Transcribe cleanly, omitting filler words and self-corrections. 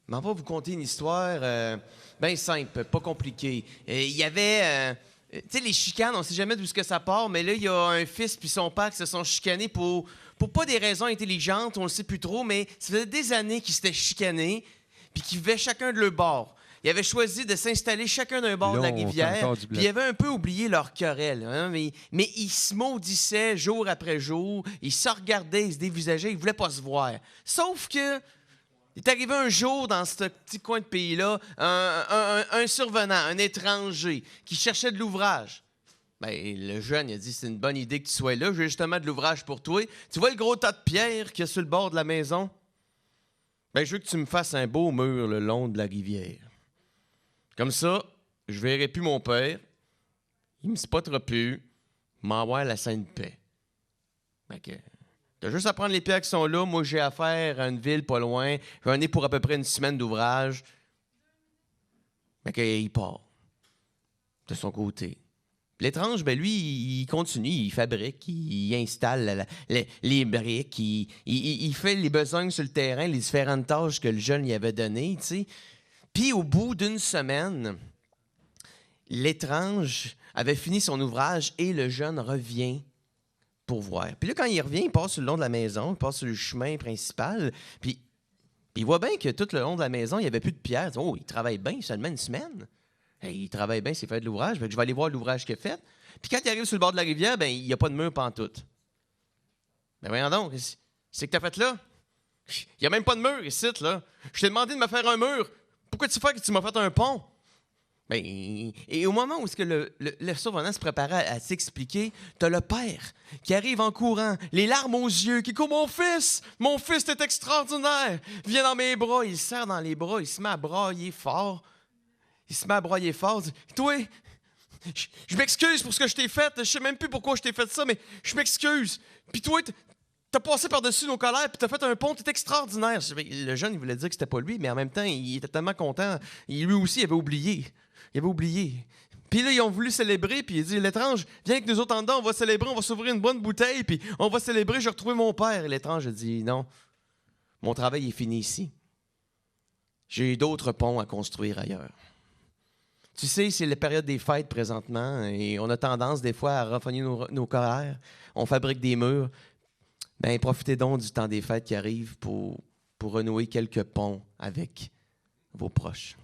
m'en va vous conter une histoire bien simple, pas compliquée. Il y avait, tu sais, les chicanes, on sait jamais d'où que ça part, mais là, il y a un fils puis son père qui se sont chicanés pour pas des raisons intelligentes, on le sait plus trop, mais ça faisait des années qu'ils s'étaient chicanés puis qu'ils vivaient chacun de leur bord. Ils avaient choisi de s'installer chacun d'un bord de la rivière, puis ils avaient un peu oublié leur querelle. Hein, mais ils se maudissaient jour après jour, ils se regardaient, ils se dévisageaient, ils voulaient pas se voir. Sauf que il est arrivé un jour dans ce petit coin de pays-là, un survenant, un étranger, qui cherchait de l'ouvrage. Ben, le jeune, il a dit, c'est une bonne idée que tu sois là, j'ai justement de l'ouvrage pour toi. Tu vois le gros tas de pierres qu'il y a sur le bord de la maison? Ben, je veux que tu me fasses un beau mur le long de la rivière. Comme ça, je verrai plus mon père, il me spottera plus, m'envoie la sainte paix. Fait que, t'as juste à prendre les pierres qui sont là, moi j'ai affaire à une ville pas loin, j'en ai pour à peu près une semaine d'ouvrage. Fait que, il part, de son côté. L'étrange, ben lui, il continue, il fabrique, il installe les briques, il fait les besognes sur le terrain, les différentes tâches que le jeune lui avait données, tu sais. Puis au bout d'une semaine, l'étrange avait fini son ouvrage et le jeune revient pour voir. Puis là, quand il revient, il passe sur le long de la maison, il passe sur le chemin principal, puis il voit bien que tout le long de la maison, il n'y avait plus de pierre. Oh, il travaille bien, seulement une semaine. Hey, il travaille bien, c'est fait de l'ouvrage. Je vais aller voir l'ouvrage qu'il a fait. Puis quand il arrive sur le bord de la rivière, ben il n'y a pas de mur pantoute. Ben voyons donc, c'est que t'as fait là? Il n'y a même pas de mur ici, là. Je t'ai demandé de me faire un mur. Pourquoi tu fais que tu m'as fait un pont? Ben, et au moment où est-ce que le survenant se préparait à s'expliquer, t'as le père qui arrive en courant, les larmes aux yeux, qui court « Mon fils est extraordinaire! » Viens dans mes bras, il se serre dans les bras, il se met à brailler fort. Il se met à broyer fort. Il dit, toi, je m'excuse pour ce que je t'ai fait. Je sais même plus pourquoi je t'ai fait ça, mais je m'excuse. Puis toi, t'as passé par-dessus nos colères, puis t'as fait un pont, t'es extraordinaire. Le jeune, il voulait dire que c'était pas lui, mais en même temps, il était tellement content. Lui aussi, il avait oublié. Il avait oublié. Puis là, ils ont voulu célébrer, puis il dit, l'étrange, viens avec nous autres en dedans, on va célébrer, on va s'ouvrir une bonne bouteille, puis on va célébrer, j'ai retrouvé mon père. Et l'étrange a dit, non, mon travail est fini ici. J'ai d'autres ponts à construire ailleurs. Tu sais, c'est la période des fêtes présentement et on a tendance des fois à renfogner nos colères. On fabrique des murs. Bien, profitez donc du temps des fêtes qui arrive pour renouer quelques ponts avec vos proches.